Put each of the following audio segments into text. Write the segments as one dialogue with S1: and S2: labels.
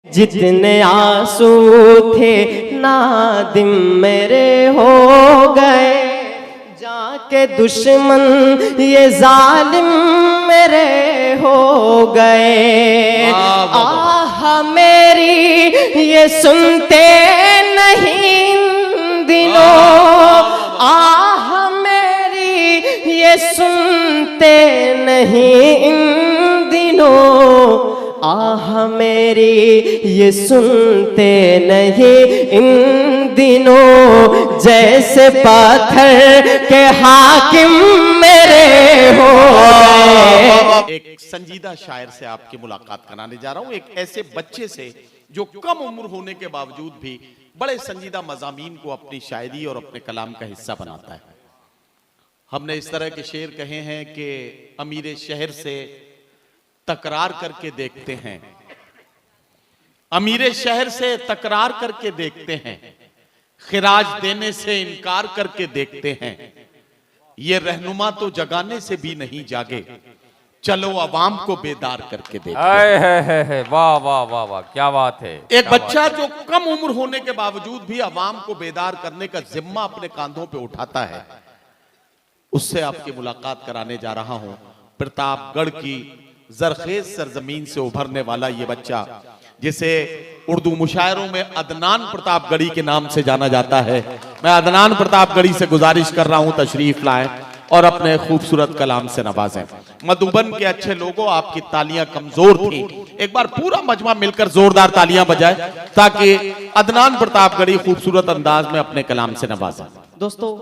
S1: जितने आंसू थे नादिम मेरे हो गए, जाके दुश्मन ये जालिम मेरे हो गए। आह मेरी ये सुनते नहीं इन दिनों, आह मेरी ये सुनते नहीं इन दिनों, आह मेरी ये सुनते नहीं इन दिनों, जैसे पत्थर के हाकिम मेरे हो।
S2: एक संजीदा शायर से आपकी मुलाकात कराने जा रहा हूं, एक ऐसे बच्चे से जो कम उम्र होने के बावजूद भी बड़े संजीदा मज़ामीन को अपनी शायरी और अपने कलाम का हिस्सा बनाता है। हमने इस तरह के शेर कहे हैं कि अमीर शहर से तकरार करके देखते हैं, अमीर शहर से तकरार करके देखते हैं, खिराज देने से इनकार करके देखते हैं, ये रहनुमा तो जगाने से भी नहीं जागे, चलो अवाम को बेदार करके देखते हैं।
S3: वाह वाह वाह वाह, क्या बात है।
S2: एक बच्चा जो कम उम्र होने के बावजूद भी अवाम को बेदार करने का जिम्मा अपने कांधों पे उठाता है, उससे आपकी मुलाकात कराने जा रहा हूं। प्रतापगढ़ की जरखेज सरजमीन से उभरने वाला ये बच्चा, जिसे उर्दू मुशायरों में अदनान प्रतापगढ़ी के नाम से जाना जाता है, मैं अदनान प्रतापगढ़ी से गुजारिश कर रहा हूं तशरीफ लाएं और अपने खूबसूरत कलाम से नवाजें। मधुबन के अच्छे लोगों, आपकी तालियां कमजोर थी, एक बार पूरा मजमा मिलकर जोरदार तालियां बजाए ताकि अदनान प्रतापगढ़ी खूबसूरत अंदाज में अपने कलाम से नवाजें।
S1: दोस्तों,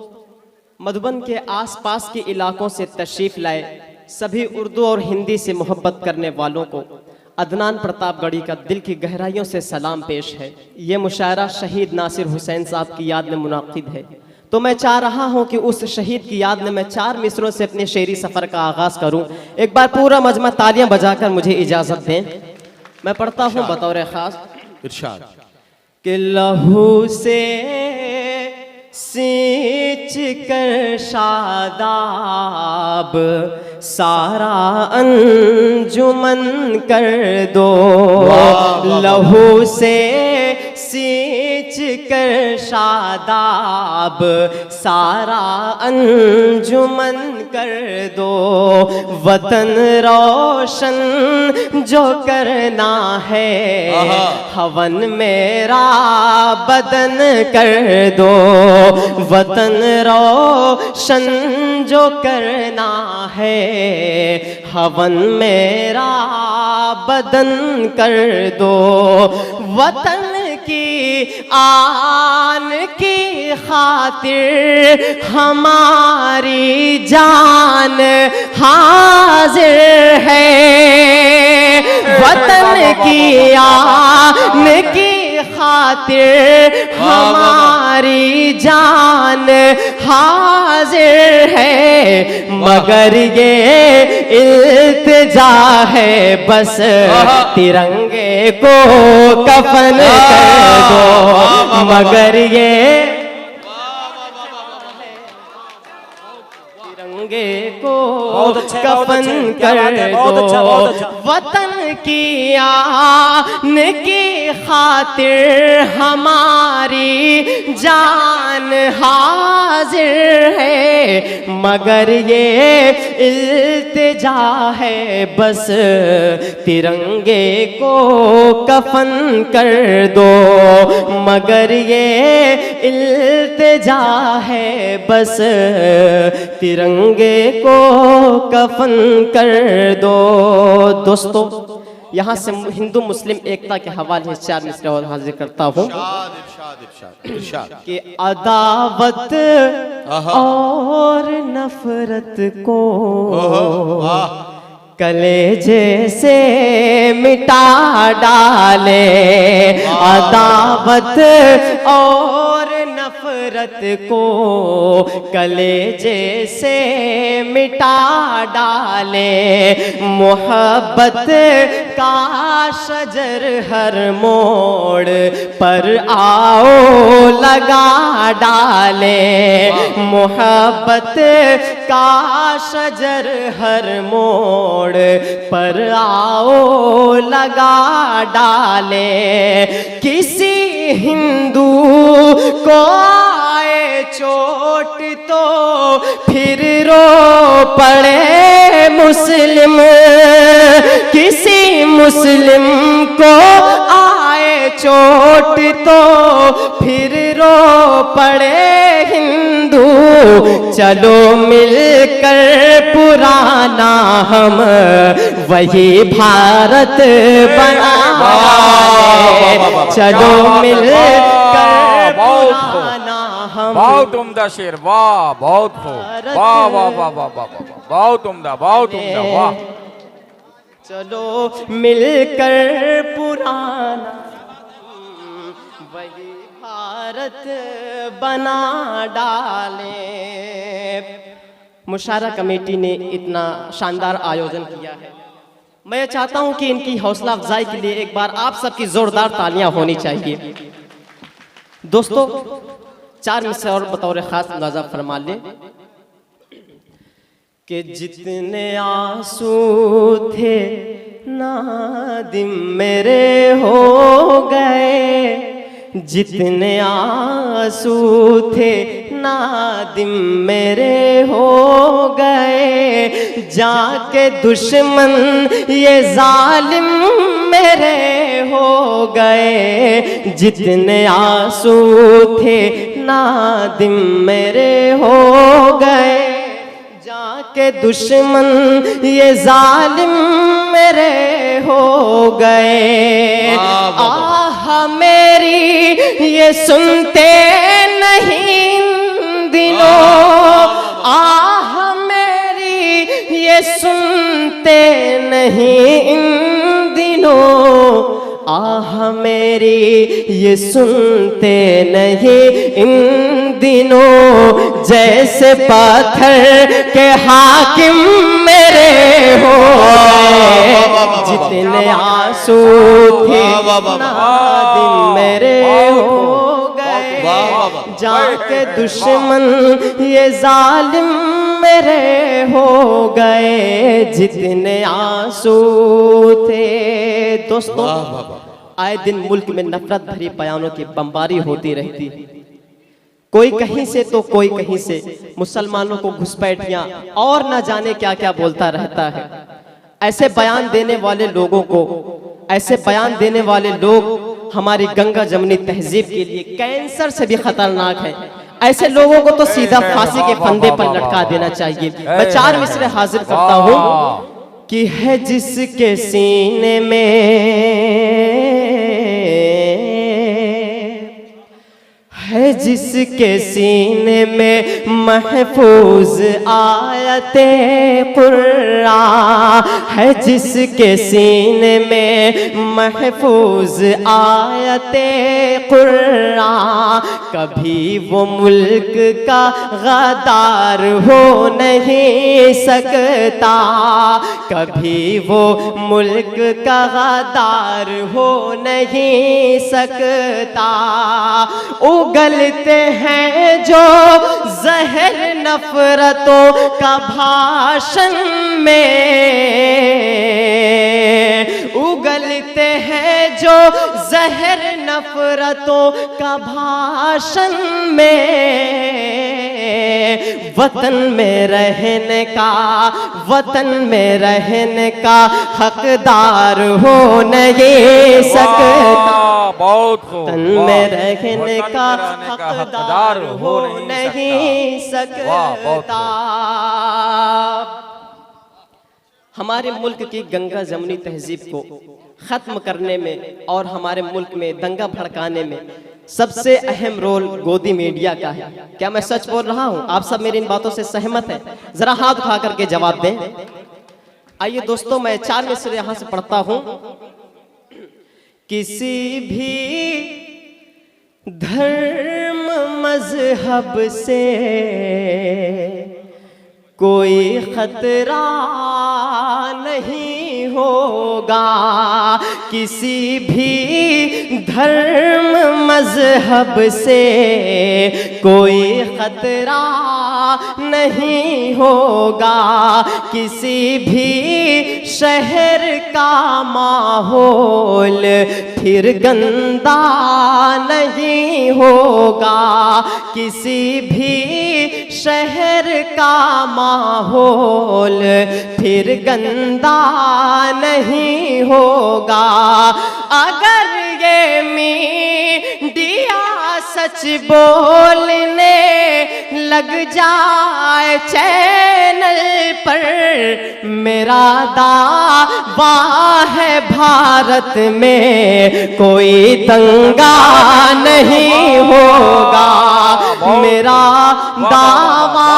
S1: मधुबन के आसपास के इलाकों से तशरीफ लाए सभी उर्दू और हिंदी से मोहब्बत करने वालों को अदनान प्रतापगढ़ी का दिल की गहराइयों से सलाम पेश है। ये मुशायरा शहीद नासिर हुसैन साहब की याद में मुनाकिद है, तो मैं चाह रहा हूं कि उस शहीद की याद में मैं 4 मिसरों से अपने शेरी सफर का आगाज करूं। एक बार पूरा मजमा तालियां बजाकर मुझे इजाजत दें। मैं पढ़ता हूं बतौर खास
S2: इरशाद
S1: कि लहू से सींच कर शादाब सारा अंजुमन कर दो, लहू से सींच कर शादाब सारा अंजुमन कर दो, वतन रोशन जो करना है हवन मेरा बदन कर दो, वतन रोशन जो करना है हवन मेरा बदन कर दो, वतन की आन की खातिर हमारी जान हाजिर है, वतन की आन की खातिर हमारी जान हाजिर है, मगर ये इल्तिजा है बस तिरंगे को कफन कर दो, मगर ये तिरंगे को कफन कर दो, वतन की आन की खातिर हमारी जान हाजिर है, मगर ये इल्तिजा है बस तिरंगे को कफन कर दो, मगर ये इल्तिजा है बस तिरंगे को कफन कर दो। दोस्तों, यहाँ से हिंदू मुस्लिम एकता के हवाले से 4 मिसरे और हाजिर करता हूँ कि अदावत और नफरत को कलेजे से मिटा डाले, अदावत और नफरत नफरत को कलेजे से मिटा डाले, मोहब्बत का शजर हर मोड़ पर आओ लगा डाले, मोहब्बत का शजर हर मोड़ पर आओ लगा डाले। किसी हिंदू को आए चोट तो फिर रो पड़े मुस्लिम, किसी मुस्लिम को आए चोट तो फिर रो पड़े हिंदू। चलो मिलकर पुराना हम वही भारत बना डाले, चलो मिलकर पुराना हम।
S3: बहुत उम्दा शेर, वाह बहुत खूब, वाह वाह वाह वाह वाह, बहुत उम्दा, बहुत उम्दा, वाह।
S1: चलो मिलकर पुराना वही भारत बना डाले। मुशायरा कमेटी ने इतना शानदार आयोजन किया है, मैं चाहता हूं कि इनकी हौसला अफजाई के लिए एक बार आप सबकी जोरदार तालियां होनी चाहिए। दोस्तों, 4 मिसरे और बतौर खास मुलाजा फरमा लें कि जितने आंसू थे नादिम मेरे हो गए, जितने आंसू थे नादिम मेरे हो गए, जाके दुश्मन ये जालिम मेरे हो गए, जितने आंसू थे नादिम मेरे हो गए, जाके दुश्मन ये जालिम मेरे हो गए। आह मेरी ये सुनते नहीं इन दिनों, आह मेरी ये सुनते नहीं इन दिनों, आह मेरी ये सुनते नहीं इन दिनों, जैसे पत्थर के हाकिम मेरे हो गए, जितने आंसू थे नादिम मेरे हो गए, जाके दुश्मन ये जालिम मेरे हो गए, जितने आंसू थे। दोस्तों, आए दिन मुल्क में नफरत भरी बयानों की बमबारी होती रहती है, कोई कहीं से तो कोई कहीं से मुसलमानों को घुसपैठियां और न जाने क्या क्या बोलता रहता है। ऐसे बयान देने वाले लोगों को, ऐसे बयान देने वाले लोग हमारी गंगा जमनी तहजीब के लिए कैंसर से भी खतरनाक है। ऐसे लोगों को तो सीधा फांसी के फंदे पर लटका देना चाहिए। मैं 4 मिसरे हाजिर करता हूं कि है जिसके सीने में, है जिसके सीने में महफूज आयते कुर्रा, है जिसके सीने में महफूज आयते कुर्रा, कभी वो मुल्क का गद्दार हो नहीं सकता, कभी वो मुल्क का गद्दार हो नहीं सकता। उगलते हैं जो जहर नफरतों का भाषण में, उगलते हैं जो जहर नफरतों का भाषण में, वतन में रहने का, वतन में रहने का हकदार हो नहीं सकता,
S3: बहुत खूब,
S1: वतन में रहने का हकदार हो नहीं सकता। हमारे मुल्क की गंगा जमनी तहजीब को खत्म करने में और हमारे मुल्क में दंगा भड़काने में सबसे अहम रोल गोदी मीडिया का है। क्या मैं सच बोल रहा हूं? आप सब मेरी इन बातों से सहमत हैं? जरा हाथ उठा करके जवाब दें। आइए दोस्तों, मैं 4 मिसरे यहां से पढ़ता हूं। किसी भी धर्म मजहब से कोई खतरा नहीं होगा, किसी भी धर्म मजहब से कोई खतरा नहीं होगा, किसी भी शहर का माहौल फिर गंदा नहीं होगा, किसी भी शहर का माहौल फिर गंदा नहीं होगा। अगर ये मीडिया सच बोलने लग जाए चैनल पर, मेरा दावा है भारत में कोई दंगा नहीं होगा, मेरा दावा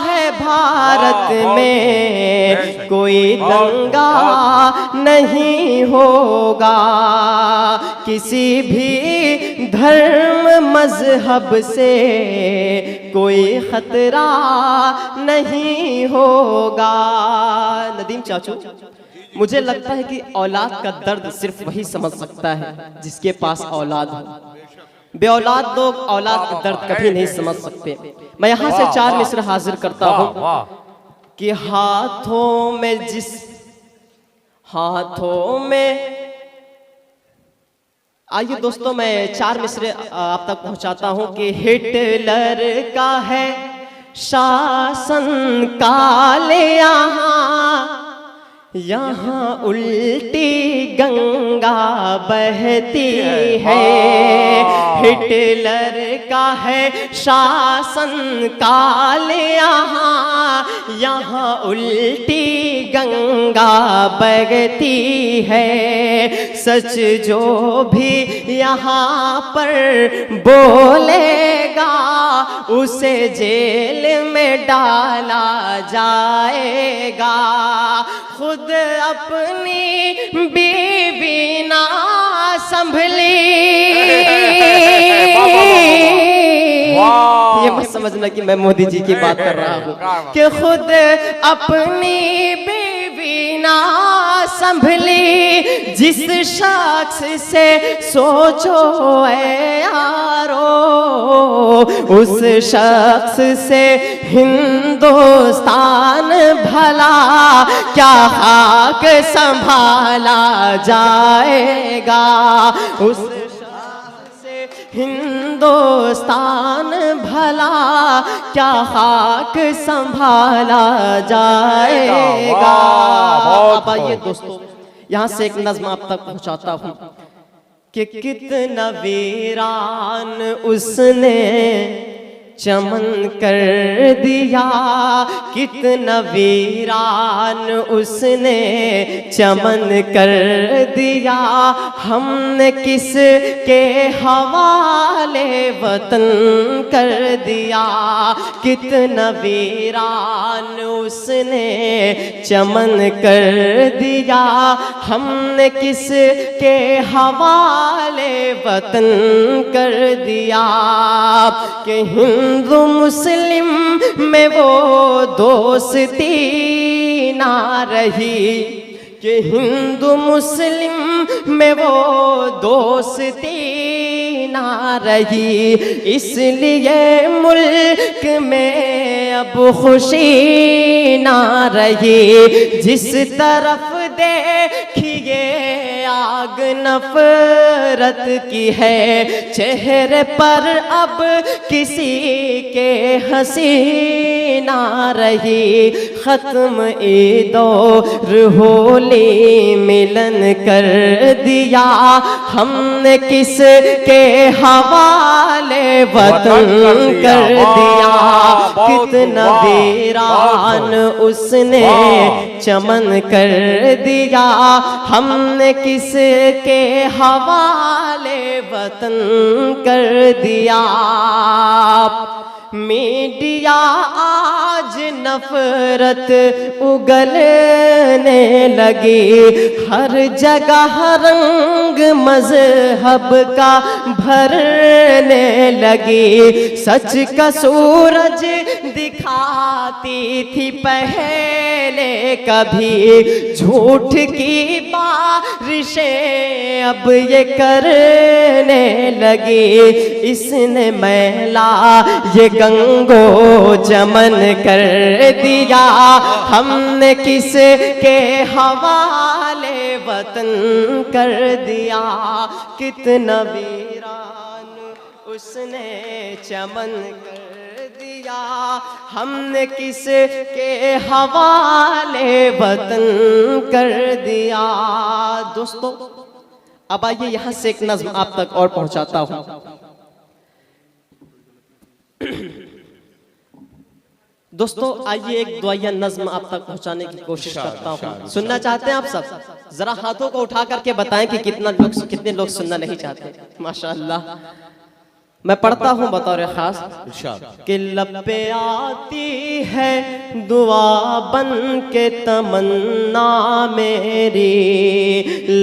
S1: है भारत में कोई दंगा नहीं होगा, किसी भी धर्म मजहब से कोई खतरा नहीं होगा। नदीम चाचू, मुझे लगता है कि औलाद का दर्द सिर्फ वही समझ सकता है जिसके पास औलाद हो। बे औलाद लोग औलाद का दर्द कभी नहीं समझ सकते। मैं यहाँ से 4 मिसर हाजिर करता हूँ कि हाथों में आइए दोस्तों, मैं 4 मिसरे आप तक पहुंचाता हूं कि हिटलर का है शासन काल यहाँ उल्टी गंगा बहती है, हिटलर का है शासन काल यहाँ उल्टी गंगा बहती है, सच जो भी यहाँ पर बोलेगा उसे जेल में डाला जाएगा। खुद अपनी बीवी ना संभली, ये मत समझना कि मैं मोदी जी की बात कर रहा हूँ, कि खुद अपनी बीवी ना संभली, जिस शख्स से सोचो ऐ यारो उस शख्स से हिंदुस्तान भला क्या खाक संभाला जाएगा, उस शख्स से हिंदुस्तान भला क्या खाक संभाला जाएगा। अब आइए दोस्तों, यहाँ से एक नज़्म आप तक पहुँचाता हूँ कि कितना वीरान उसने चमन कर दिया, कितना वीरान उसने चमन कर दिया, हमने किस के हवाले वतन कर दिया, कितना वीरान उसने चमन कर दिया, हमने किस के हवाले वतन कर दिया, कि हिंदू मुस्लिम में वो दोस्ती ना रही, कि हिंदू मुस्लिम में वो दोस्ती ना रही, इसलिए मुल्क में अब खुशी ना रही, जिस तरफ देखिए आग नफरत की है, चेहरे पर अब किसी के हंसी ना रही, खत्म ईदो होली मिलन कर दिया, हमने किस के हवाले वतन कर दिया, कितना वीरान उसने चमन कर दिया, हमने किस के हवाले वतन कर दिया। मीडिया आज नफरत उगलने लगी, हर जगह रंग मजहब का भरने लगी। सच का सूरज दिखाती थी पहले कभी, झूठ की बारिशें अब ये करने लगी। इसने मैला ये गंगो जमन कर दिया, हमने किस के हवाले वतन कर दिया। कितना वीरान उसने चमन कर दिया, हमने किस के हवाले वतन कर दिया। दोस्तों अब आइए यहाँ से एक नज्म आप तक और पहुंचाता हूं। दोस्तों आइए एक दुआया नज्म आप तक पहुंचाने की कोशिश करता हूं। सुनना चाहते हैं आप सब? जरा हाथों को उठा करके बताएं कि कितने लोग सुनना नहीं चाहते। माशाअल्लाह। मैं पढ़ता हूं बतौर खास कि लब पे आती है दुआ बन के तमन्ना मेरी,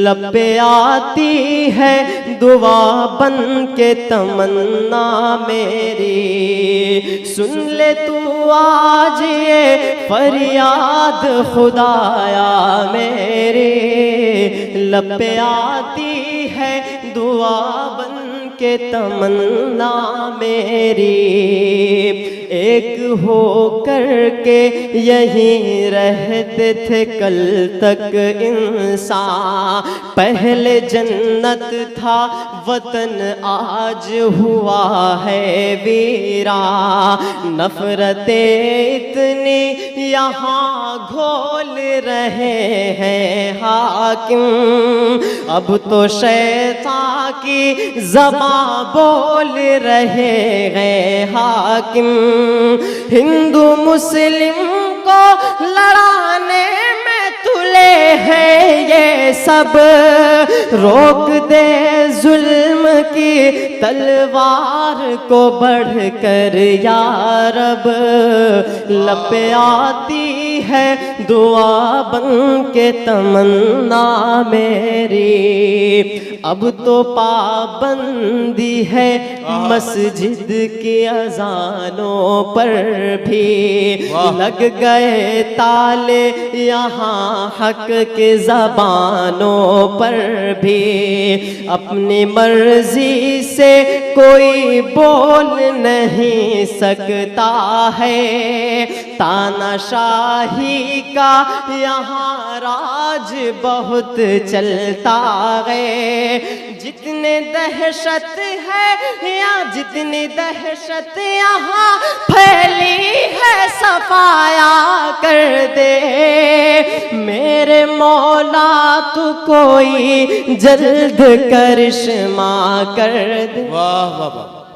S1: लब पे आती है दुआ बन के तमन्ना मेरी। सुन ले तू आज ये फरियाद खुदाया मेरे, लब पे आती है दुआ बन के तमन्ना मेरी। एक हो करके यहीं रहते थे कल तक इंसान, पहले जन्नत था वतन आज हुआ है वीरा। नफरतें इतनी यहाँ घोल रहे हैं हाकिम, अब तो शैतान की ज़बां बोल रहे हैं हाकिम। हिंदू मुस्लिम को लड़ाने में तुले हैं ये सब, रोक दे जुल्म की तलवार को बढ़कर या रब। लब पे आती है दुआ बन के तमन्ना मेरी, अब तो पाबंदी है मस्जिद की अजानों पर भी। लग गए ताले यहाँ हक के ज़बानों पर भी। अपनी मर्जी से कोई बोल नहीं सकता है, तानाशाही का यहाँ राज बहुत चलता है। जितने दहशत है या जितनी दहशत यहाँ फैली है सफाया कर दे मेरे मौला, तू कोई जल्द करिश्मा कर दे।
S2: वाह वाह वाह।